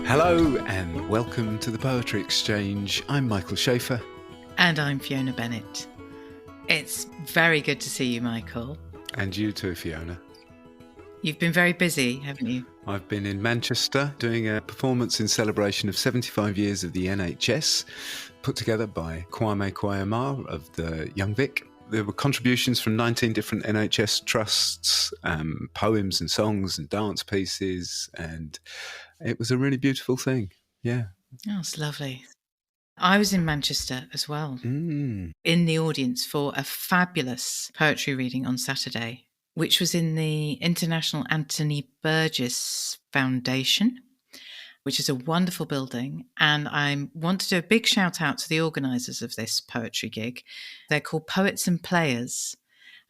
Hello and welcome to the Poetry Exchange. I'm Michael Shaeffer. And I'm Fiona Bennett. It's very good to see you, Michael. And you too, Fiona. You've been very busy, haven't you? I've been in Manchester doing a performance in celebration of 75 years of the NHS, put together by Kwame Kwame of the Young Vic. There were contributions from 19 different NHS trusts, poems and songs and dance pieces, and it was a really beautiful thing. Yeah. Oh, it's lovely. I was in Manchester as well, in the audience for a fabulous poetry reading on Saturday, which was in the International Anthony Burgess Foundation, which is a wonderful building. And I want to do a big shout out to the organisers of this poetry gig. They're called Poets and Players,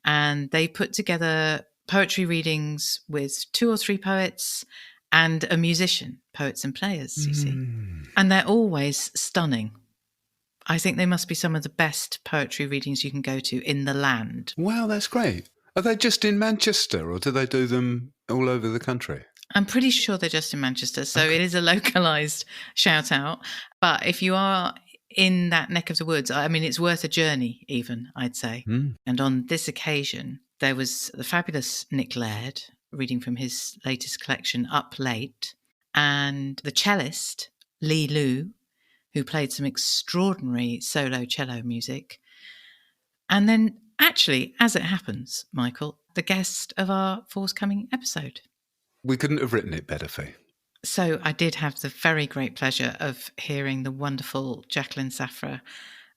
and they put together poetry readings with 2 or 3 poets and a musician, Poets and Players, you see. And they're always stunning. I think they must be some of the best poetry readings you can go to in the land. Wow, that's great. Are they just in Manchester or do they do them all over the country? I'm pretty sure they're just in Manchester, so It is a localised shout out. But if you are in that neck of the woods, I mean, it's worth a journey even, I'd say. And on this occasion, there was the fabulous Nick Laird, reading from his latest collection, Up Late, and the cellist, Lee Lu, who played some extraordinary solo cello music. And then, actually, as it happens, Michael, the guest of our forthcoming episode. We couldn't have written it better, Fee. So I did have the very great pleasure of hearing the wonderful Jacqueline Saphra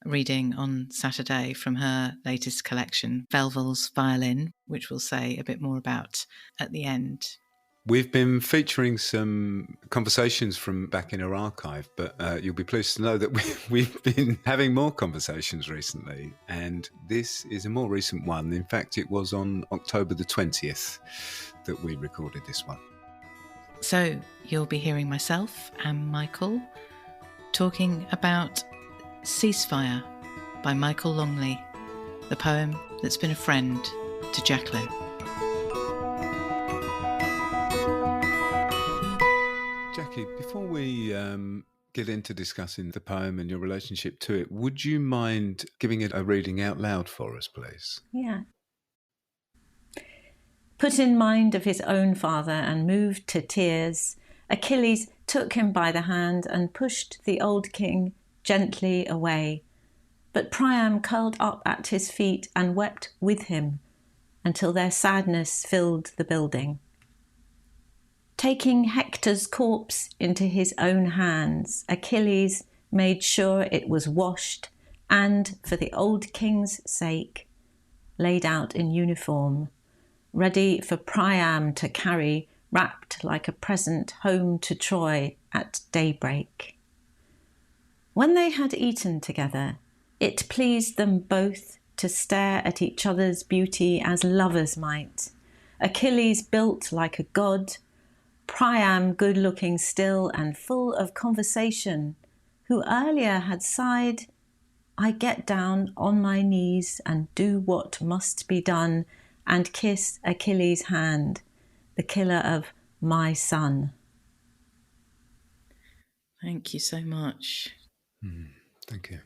reading on Saturday from her latest collection, Velvel's Violin, which we'll say a bit more about at the end. We've been featuring some conversations from back in our archive, but you'll be pleased to know that we've been having more conversations recently, and this is a more recent one. In fact, it was on October the 20th that we recorded this one. So you'll be hearing myself and Michael talking about Ceasefire by Michael Longley, the poem that's been a friend to Jacqueline. Jackie, before we get into discussing the poem and your relationship to it, would you mind giving it a reading out loud for us, please? Yeah. Put in mind of his own father and moved to tears, Achilles took him by the hand and pushed the old king gently away. But Priam curled up at his feet and wept with him until their sadness filled the building. Taking Hector's corpse into his own hands, Achilles made sure it was washed and, for the old king's sake, laid out in uniform, ready for Priam to carry, wrapped like a present home to Troy at daybreak. When they had eaten together, it pleased them both to stare at each other's beauty as lovers might. Achilles built like a god, Priam good-looking still and full of conversation, who earlier had sighed, I get down on my knees and do what must be done and kiss Achilles' hand, the killer of my son. Thank you so much. Thank you.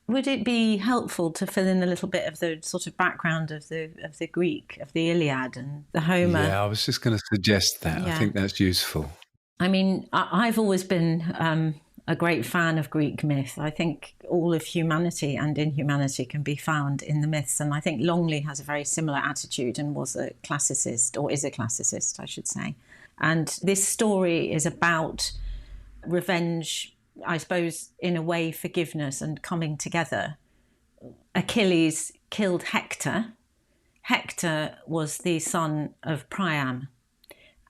Would it be helpful to fill in a little bit of the sort of background of the Greek, of the Iliad and the Homer? Yeah, I was just going to suggest that. Yeah. I think that's useful. I mean, I've always been a great fan of Greek myth. I think all of humanity and inhumanity can be found in the myths. And I think Longley has a very similar attitude and was a classicist, or is a classicist, I should say. And this story is about revenge, I suppose, in a way, forgiveness and coming together. Achilles killed Hector. Hector was the son of Priam.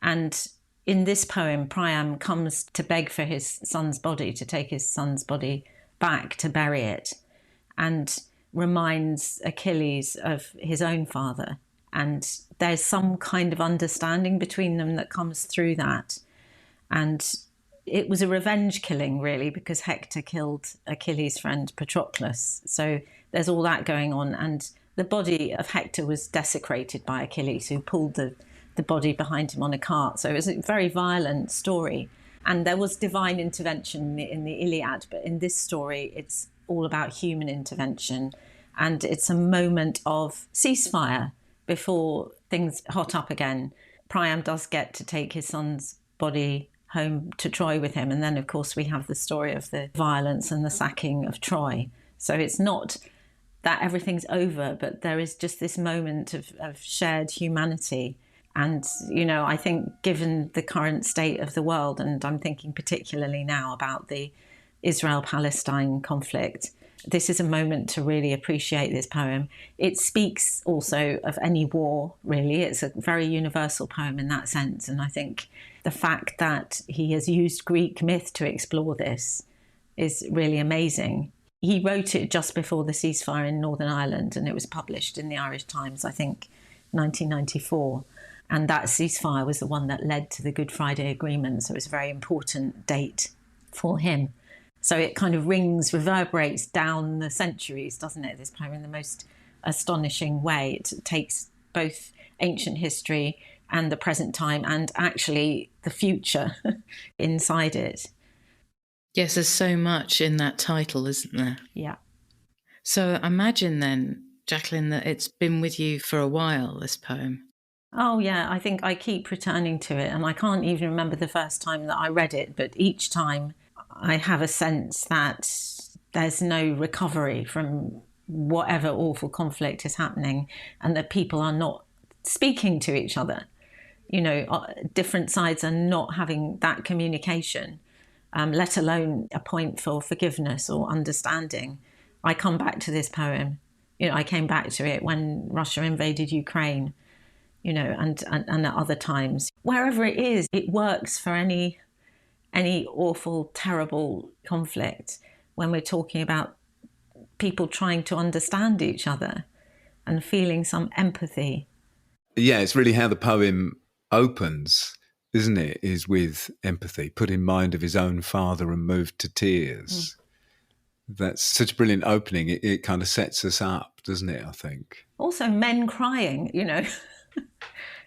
And in this poem, Priam comes to beg for his son's body, to take his son's body back to bury it, and reminds Achilles of his own father. And there's some kind of understanding between them that comes through that. And it was a revenge killing, really, because Hector killed Achilles' friend Patroclus. So there's all that going on. And the body of Hector was desecrated by Achilles, who pulled the body behind him on a cart. So it was a very violent story. And there was divine intervention in the Iliad, but in this story, it's all about human intervention. And it's a moment of ceasefire before things hot up again. Priam does get to take his son's body home to Troy with him. And then, of course, we have the story of the violence and the sacking of Troy. So it's not that everything's over, but there is just this moment of shared humanity. And, you know, I think given the current state of the world, and I'm thinking particularly now about the Israel-Palestine conflict, this is a moment to really appreciate this poem. It speaks also of any war, really. It's a very universal poem in that sense. And I think the fact that he has used Greek myth to explore this is really amazing. He wrote it just before the ceasefire in Northern Ireland, and it was published in the Irish Times, I think, 1994. And that ceasefire was the one that led to the Good Friday Agreement. So it was a very important date for him. So it kind of reverberates down the centuries, doesn't it, this poem, in the most astonishing way. It takes both ancient history and the present time and actually the future inside it. Yes, there's so much in that title, isn't there? Yeah. So imagine then, Jacqueline, that it's been with you for a while, this poem. Oh, yeah, I think I keep returning to it, and I can't even remember the first time that I read it, but each time I have a sense that there's no recovery from whatever awful conflict is happening, and that people are not speaking to each other. You know, different sides are not having that communication, let alone a point for forgiveness or understanding. I come back to this poem. You know, I came back to it when Russia invaded Ukraine, you know, and at other times. Wherever it is, it works for any awful, terrible conflict when we're talking about people trying to understand each other and feeling some empathy. Yeah, it's really how the poem opens, isn't it? Is with empathy, put in mind of his own father and moved to tears. That's such a brilliant opening. It kind of sets us up, doesn't it, I think? Also men crying, you know.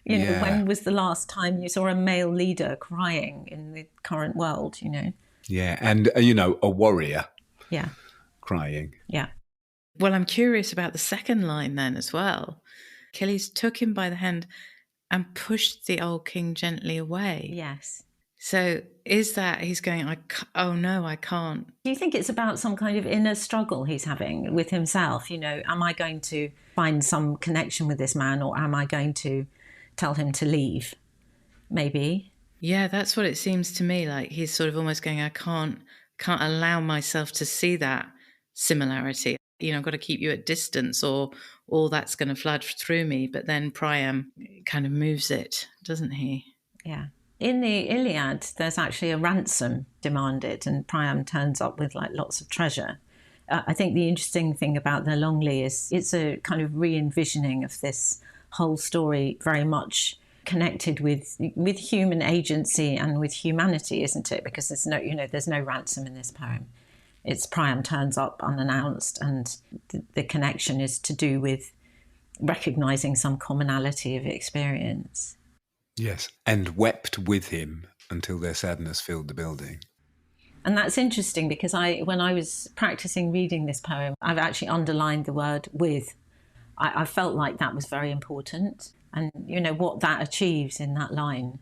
You know, when was the last time you saw a male leader crying in the current world, you know? Yeah, and, you know, a warrior crying. Yeah. Well, I'm curious about the second line then as well. Achilles took him by the hand and pushed the old king gently away. Yes. So is that he's going, oh no, I can't. Do you think it's about some kind of inner struggle he's having with himself? You know, am I going to find some connection with this man, or am I going to tell him to leave? Maybe. Yeah, that's what it seems to me like. He's sort of almost going, I can't allow myself to see that similarity. You know, I've got to keep you at distance or all that's going to flood through me. But then Priam kind of moves it, doesn't he? Yeah. In the Iliad, there's actually a ransom demanded, and Priam turns up with like lots of treasure. I think the interesting thing about the Longley is it's a kind of re-envisioning of this whole story, very much connected with human agency and with humanity, isn't it? Because there's no ransom in this poem. It's Priam turns up unannounced, and the connection is to do with recognizing some commonality of experience. Yes, and wept with him until their sadness filled the building. And that's interesting because when I was practicing reading this poem, I've actually underlined the word with. I felt like that was very important, and, you know, what that achieves in that line.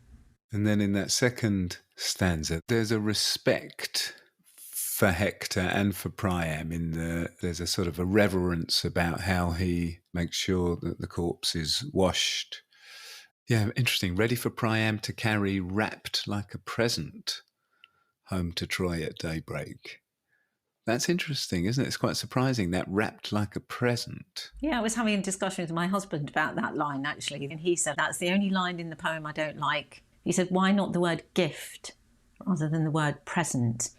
And then in that second stanza, there's a respect for Hector and for Priam. There's a sort of a reverence about how he makes sure that the corpse is washed. Yeah, interesting. Ready for Priam to carry, wrapped like a present, home to Troy at daybreak. That's interesting, isn't it? It's quite surprising, that wrapped like a present. Yeah, I was having a discussion with my husband about that line, actually, and he said that's the only line in the poem I don't like. He said, why not the word gift rather than the word present?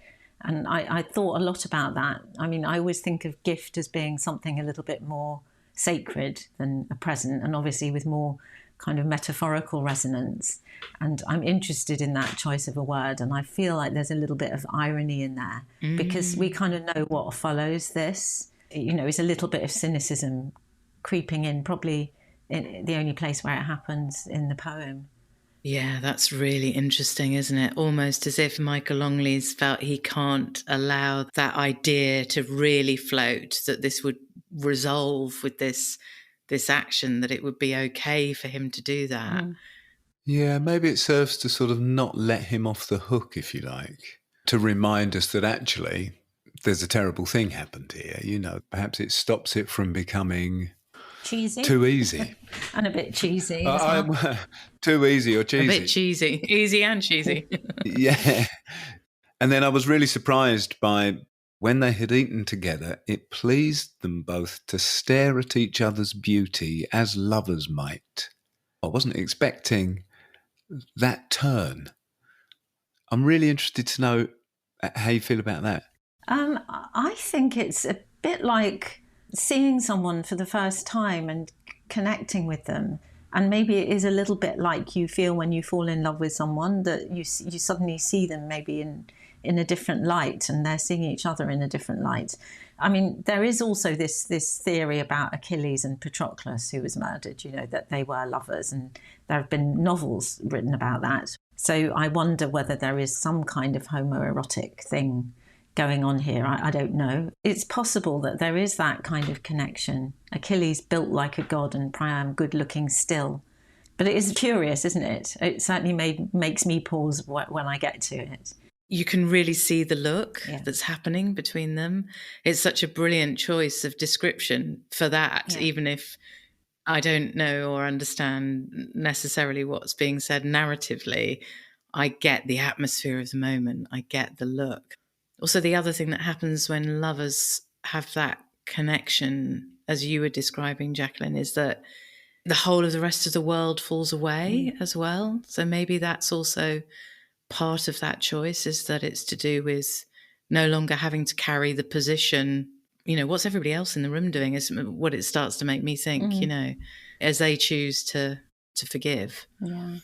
And I thought a lot about that. I mean, I always think of gift as being something a little bit more sacred than a present, and obviously with more kind of metaphorical resonance. And I'm interested in that choice of a word, and I feel like there's a little bit of irony in there because we kind of know what follows this. You know, it's a little bit of cynicism creeping in, probably in the only place where it happens in the poem. Yeah, that's really interesting, isn't it? Almost as if Michael Longley's felt he can't allow that idea to really float, that this would resolve with this action, that it would be okay for him to do that. Yeah, maybe it serves to sort of not let him off the hook, if you like, to remind us that actually there's a terrible thing happened here. You know, perhaps it stops it from becoming cheesy. Too easy. And a bit cheesy as well. Too easy or cheesy. A bit cheesy. Easy and cheesy. Yeah. And then I was really surprised by when they had eaten together, it pleased them both to stare at each other's beauty as lovers might. I wasn't expecting that turn. I'm really interested to know how you feel about that. I think it's a bit like seeing someone for the first time and connecting with them. And maybe it is a little bit like you feel when you fall in love with someone, that you suddenly see them maybe in a different light, and they're seeing each other in a different light. I mean, there is also this theory about Achilles and Patroclus, who was murdered, you know, that they were lovers, and there have been novels written about that. So I wonder whether there is some kind of homoerotic thing going on here. I don't know. It's possible that there is that kind of connection. Achilles built like a god and Priam good looking still. But it is curious, isn't it? It certainly makes me pause when I get to it. You can really see the look that's happening between them. It's such a brilliant choice of description for that, even if I don't know or understand necessarily what's being said narratively. I get the atmosphere of the moment. I get the look. Also, the other thing that happens when lovers have that connection, as you were describing, Jacqueline, is that the whole of the rest of the world falls away as well. So maybe that's also part of that choice, is that it's to do with no longer having to carry the position. You know, what's everybody else in the room doing is what it starts to make me think, you know, as they choose to forgive. Yeah.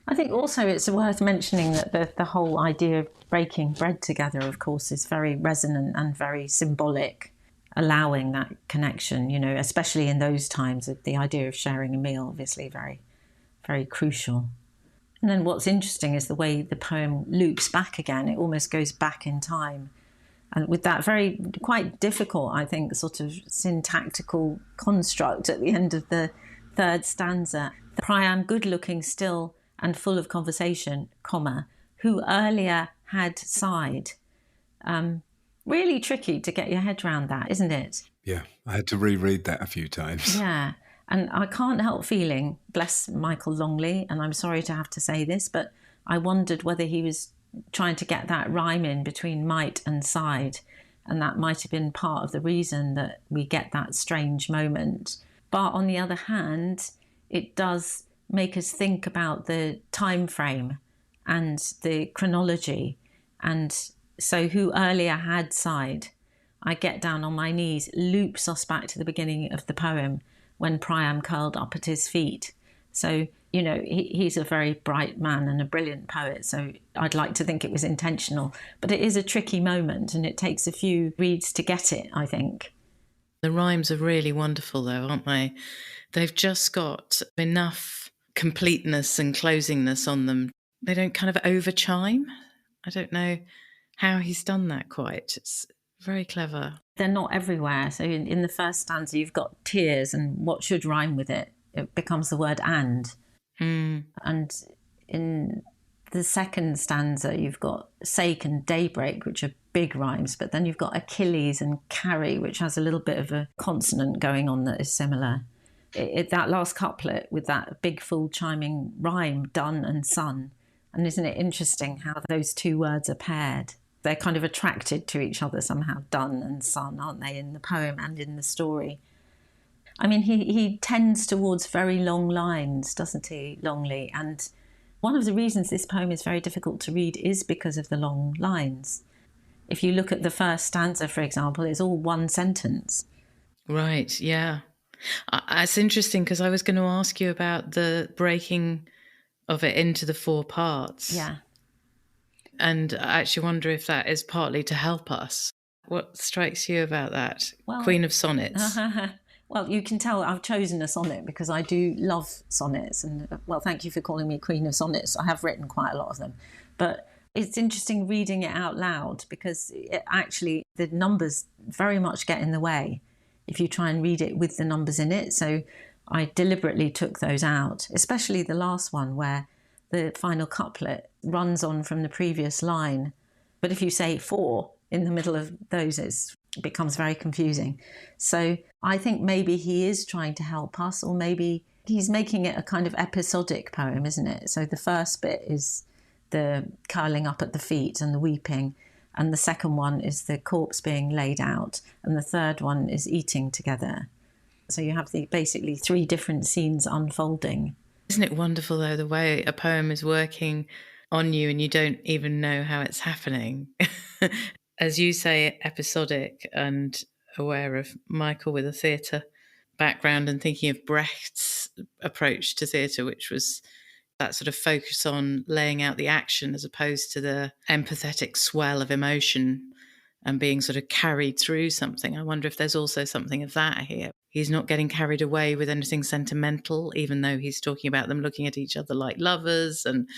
I think also it's worth mentioning that the whole idea of breaking bread together, of course, is very resonant and very symbolic, allowing that connection, you know, especially in those times. The idea of sharing a meal, obviously, very, very crucial. And then what's interesting is the way the poem loops back again. It almost goes back in time. And with that very quite difficult, I think, sort of syntactical construct at the end of the third stanza, Priam good-looking still and full of conversation, comma, who earlier had sighed. Really tricky to get your head around that, isn't it? Yeah, I had to reread that a few times. Yeah, and I can't help feeling, bless Michael Longley, and I'm sorry to have to say this, but I wondered whether he was trying to get that rhyme in between might and sighed, and that might have been part of the reason that we get that strange moment. But on the other hand, it does make us think about the time frame and the chronology. And so who earlier had sighed, I get down on my knees, loops us back to the beginning of the poem when Priam curled up at his feet. So, you know, he's a very bright man and a brilliant poet, so I'd like to think it was intentional. But it is a tricky moment, and it takes a few reads to get it, I think. The rhymes are really wonderful, though, aren't they? They've just got enough completeness and closingness on them. They don't kind of overchime. I don't know how he's done that quite. It's very clever. They're not everywhere. So in the first stanza, you've got tears, and what should rhyme with it? It becomes the word and. And in the second stanza, you've got sake and daybreak, which are big rhymes, but then you've got Achilles and carry, which has a little bit of a consonant going on that is similar. That last couplet with that big full chiming rhyme, done and sun. And isn't it interesting how those two words are paired? They're kind of attracted to each other somehow, done and sun, aren't they, in the poem and in the story? I mean, he tends towards very long lines, doesn't he, Longley? And one of the reasons this poem is very difficult to read is because of the long lines. If you look at the first stanza, for example, it's all one sentence. Right, yeah. It's interesting because I was going to ask you about the breaking of it into the four parts. Yeah. And I actually wonder if that is partly to help us. What strikes you about that? Well, Queen of Sonnets. Well, you can tell I've chosen a sonnet because I do love sonnets. And, well, thank you for calling me Queen of Sonnets. I have written quite a lot of them. But it's interesting reading it out loud because the numbers very much get in the way if you try and read it with the numbers in it. So I deliberately took those out, especially the last one where the final couplet runs on from the previous line. But if you say 4 in the middle of those, it becomes very confusing. So I think maybe he is trying to help us, or maybe he's making it a kind of episodic poem, isn't it? So the first bit is the curling up at the feet and the weeping, and the second one is the corpse being laid out, and the third one is eating together. So you have basically 3 different scenes unfolding. Isn't it wonderful, though, the way a poem is working on you and you don't even know how it's happening? As you say, episodic, and aware of Michael with a theatre background and thinking of Brecht's approach to theatre, which was that sort of focus on laying out the action as opposed to the empathetic swell of emotion and being sort of carried through something. I wonder if there's also something of that here. He's not getting carried away with anything sentimental, even though he's talking about them looking at each other like lovers, and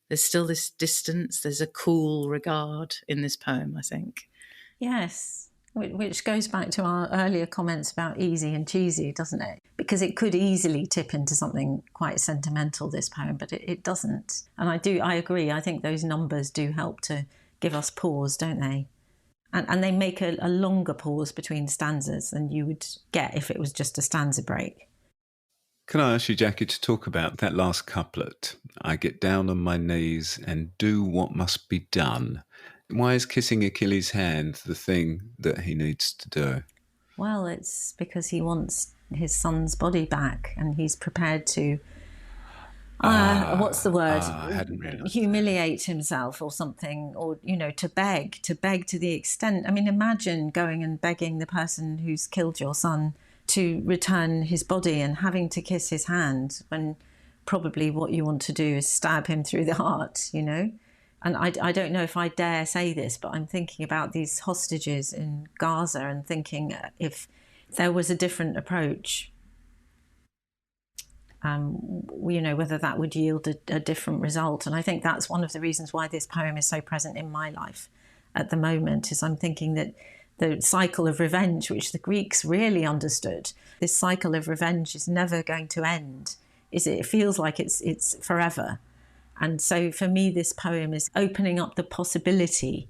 there's still this distance. There's a cool regard in this poem, I think. Yes, which goes back to our earlier comments about easy and cheesy, doesn't it? Because it could easily tip into something quite sentimental, this poem, but it doesn't. And I agree. I think those numbers do help to give us pause, don't they? And they make a longer pause between stanzas than you would get if it was just a stanza break. Can I ask you, Jackie, to talk about that last couplet? I get down on my knees and do what must be done. Why is kissing Achilles' hand the thing that he needs to do? Well, it's because he wants his son's body back, and he's prepared to, what's the word? I hadn't realised humiliate himself or something, or, to beg to the extent. I mean, imagine going and begging the person who's killed your son to return his body and having to kiss his hand when probably what you want to do is stab him through the heart, And I don't know if I dare say this, but I'm thinking about these hostages in Gaza and thinking if there was a different approach, whether that would yield a different result. And I think that's one of the reasons why this poem is so present in my life at the moment, is I'm thinking that the cycle of revenge, which the Greeks really understood, this cycle of revenge is never going to end. It feels like it's forever. And so for me, this poem is opening up the possibility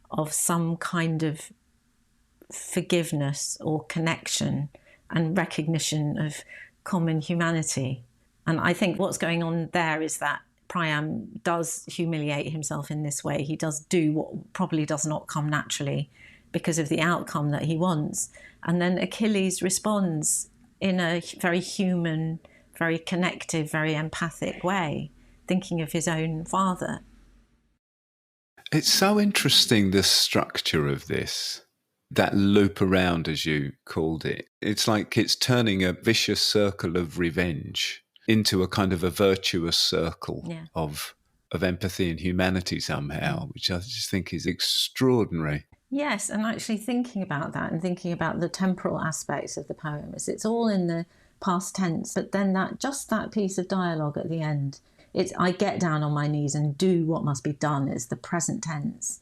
of some kind of forgiveness or connection and recognition of common humanity. And I think what's going on there is that Priam does humiliate himself in this way. He does do what probably does not come naturally because of the outcome that he wants. And then Achilles responds in a very human, very connective, very empathic way, thinking of his own father. It's so interesting, the structure of this, that loop around, as you called it. It's like it's turning a vicious circle of revenge into a kind of a virtuous circle of empathy and humanity somehow, which I just think is extraordinary. Yes, and actually thinking about that and thinking about the temporal aspects of the poem, it's all in the past tense, but then that piece of dialogue at the end, it's I get down on my knees and do what must be done, is the present tense,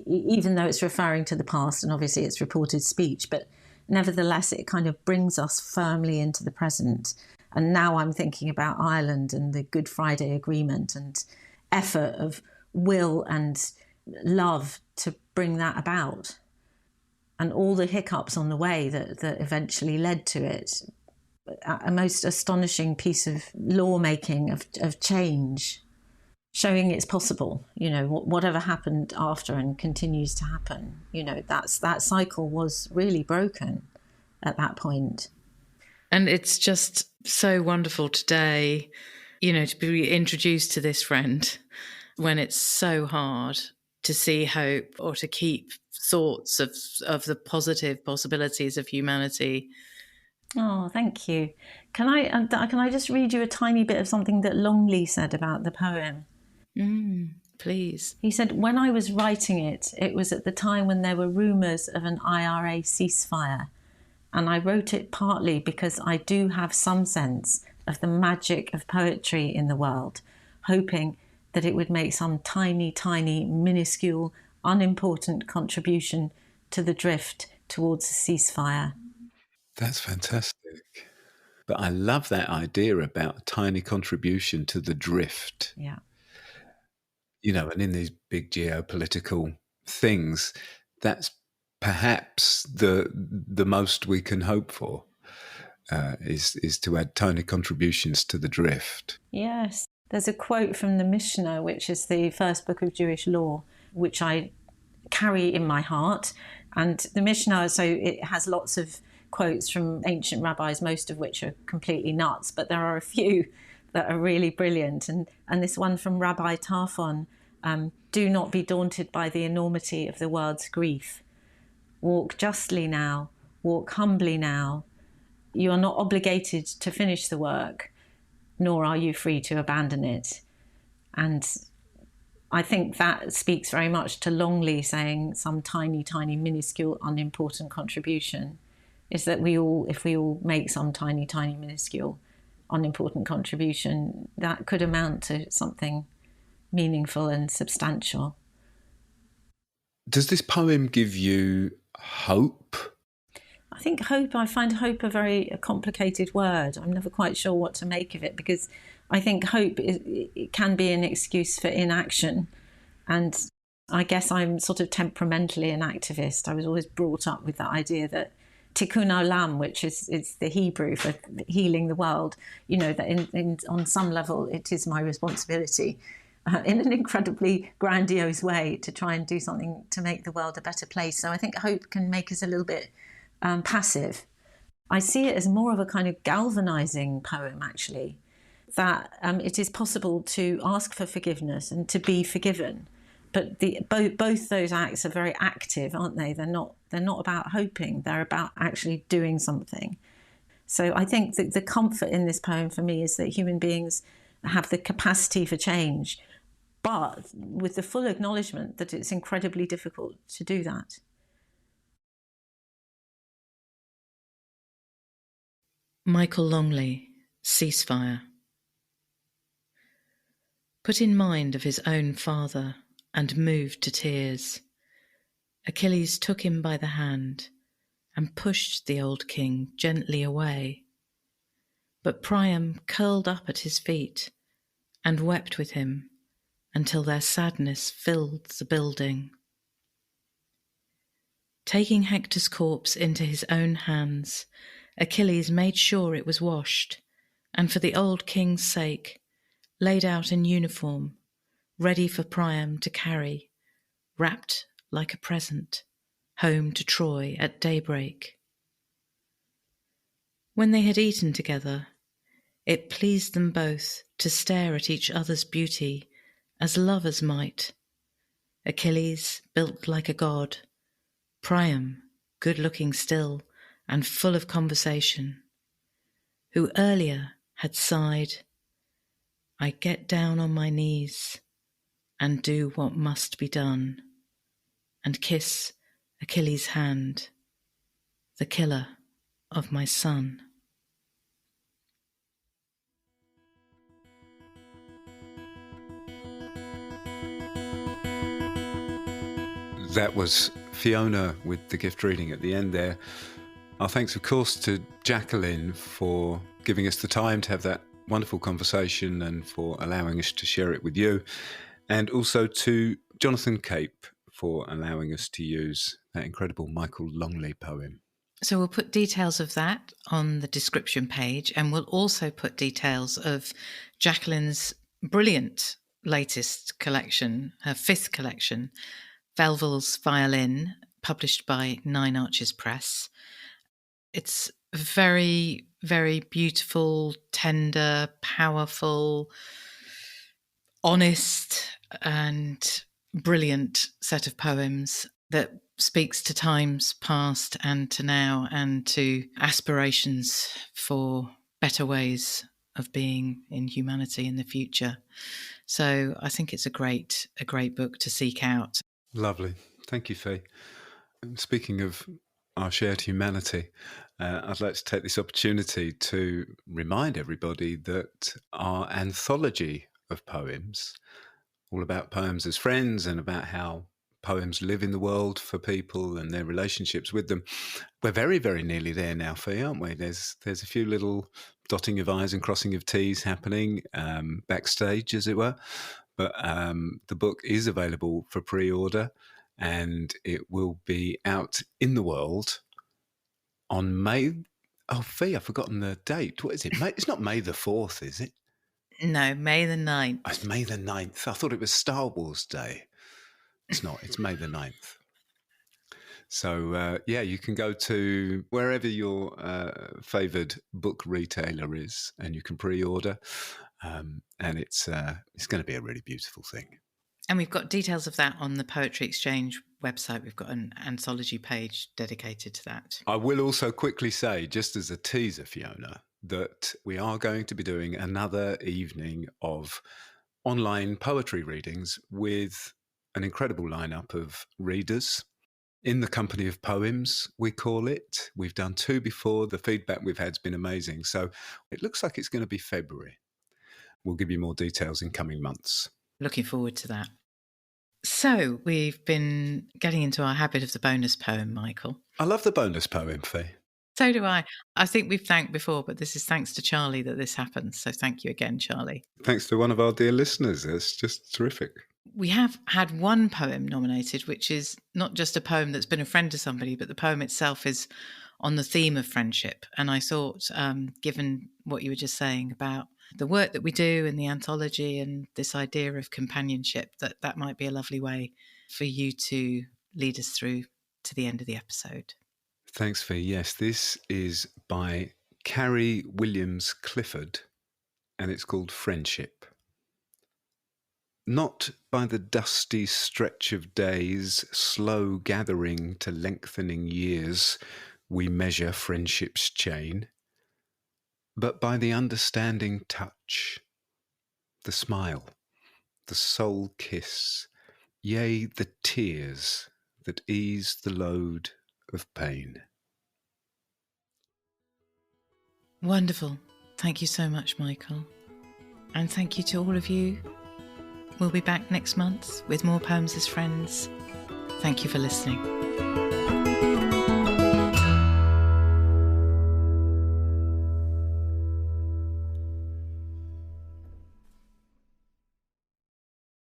even though it's referring to the past and obviously it's reported speech, but nevertheless it kind of brings us firmly into the present. And now I'm thinking about Ireland and the Good Friday Agreement and effort of will and love to bring that about, and all the hiccups on the way that eventually led to it. A most astonishing piece of lawmaking, of change, showing it's possible, whatever happened after and continues to happen, that cycle was really broken at that point. And it's just so wonderful today, to be introduced to this friend when it's so hard to see hope or to keep thoughts of the positive possibilities of humanity. Oh, thank you. Can I just read you a tiny bit of something that Longley said about the poem? Please. He said, when I was writing it, it was at the time when there were rumours of an IRA ceasefire, And I wrote it partly because I do have some sense of the magic of poetry in the world, hoping that it would make some tiny, tiny, minuscule, unimportant contribution to the drift towards a ceasefire. That's fantastic. But I love that idea about a tiny contribution to the drift. Yeah. You know, and in these big geopolitical things, that's perhaps the most we can hope for, is to add tiny contributions to the drift. Yes. There's a quote from the Mishnah, which is the first book of Jewish law, which I carry in my heart. And the Mishnah, so it has lots of quotes from ancient rabbis, most of which are completely nuts, but there are a few that are really brilliant. And this one from Rabbi Tarfon, do not be daunted by the enormity of the world's grief. Walk justly now, walk humbly now. You are not obligated to finish the work, nor are you free to abandon it. And I think that speaks very much to Longley saying some tiny, tiny, minuscule, unimportant contribution, is that if we all make some tiny, tiny, minuscule, unimportant contribution, that could amount to something meaningful and substantial. Does this poem give you hope? I find hope a very complicated word. I'm never quite sure what to make of it, because I think hope it can be an excuse for inaction. And I guess I'm sort of temperamentally an activist. I was always brought up with that idea that tikkun olam, which is the Hebrew for healing the world, you know, that on some level it is my responsibility in an incredibly grandiose way to try and do something to make the world a better place. So I think hope can make us a little bit passive. I see it as more of a kind of galvanizing poem, actually, that it is possible to ask for forgiveness and to be forgiven. But both those acts are very active, aren't they? They're not about hoping. They're about actually doing something. So I think that the comfort in this poem for me is that human beings have the capacity for change, but with the full acknowledgement that it's incredibly difficult to do that. Michael Longley, Ceasefire. Put in mind of his own father and moved to tears, Achilles took him by the hand and pushed the old king gently away. But Priam curled up at his feet and wept with him until their sadness filled the building. Taking Hector's corpse into his own hands, Achilles made sure it was washed, and for the old king's sake, laid out in uniform, ready for Priam to carry, wrapped like a present, home to Troy at daybreak. When they had eaten together, it pleased them both to stare at each other's beauty as lovers might. Achilles built like a god, Priam good-looking still and full of conversation, who earlier had sighed, I get down on my knees and do what must be done, and kiss Achilles' hand, the killer of my son. That was Fiona with the gift reading at the end there. Our thanks, of course, to Jacqueline for giving us the time to have that wonderful conversation and for allowing us to share it with you. And also to Jonathan Cape for allowing us to use that incredible Michael Longley poem. So we'll put details of that on the description page, and we'll also put details of Jacqueline's brilliant latest collection, her 5th collection, Velvel's Violin, published by Nine Arches Press. It's a very, very beautiful, tender, powerful, honest and brilliant set of poems that speaks to times past and to now and to aspirations for better ways of being in humanity in the future. So I think it's a great book to seek out. Lovely. Thank you, Faye. Speaking of our shared humanity. I'd like to take this opportunity to remind everybody that our anthology of poems, all about poems as friends and about how poems live in the world for people and their relationships with them. We're very, very nearly there now, Fee, aren't we? There's a few little dotting of I's and crossing of T's happening backstage, as it were. But the book is available for pre-order, and it will be out in the world on May. Oh, Fee, I've forgotten the date. What is it? It's not May the 4th, is it? No, May the 9th. Oh, it's May the 9th. I thought it was Star Wars Day. It's not. It's May the 9th. So, you can go to wherever your favoured book retailer is, and you can pre-order. And it's going to be a really beautiful thing. And we've got details of that on the Poetry Exchange website. We've got an anthology page dedicated to that. I will also quickly say, just as a teaser, Fiona, that we are going to be doing another evening of online poetry readings with an incredible lineup of readers. In the Company of Poems, we call it. We've done 2 before. The feedback we've had has been amazing. So it looks like it's going to be February. We'll give you more details in coming months. Looking forward to that. So we've been getting into our habit of the bonus poem, Michael. I love the bonus poem, Fee. So do I. I think we've thanked before, but this is thanks to Charlie that this happens. So thank you again, Charlie. Thanks to one of our dear listeners. It's just terrific. We have had one poem nominated, which is not just a poem that's been a friend to somebody, but the poem itself is on the theme of friendship. And I thought, given what you were just saying about the work that we do in the anthology and this idea of companionship, that might be a lovely way for you to lead us through to the end of the episode. Thanks, Fee. Yes, this is by Carrie Williams Clifford, and it's called Friendship. Not by the dusty stretch of days, slow gathering to lengthening years, we measure friendship's chain, but by the understanding touch, the smile, the soul kiss, yea, the tears that ease the load of pain. Wonderful. Thank you so much, Michael. And thank you to all of you. We'll be back next month with more Poems as Friends. Thank you for listening.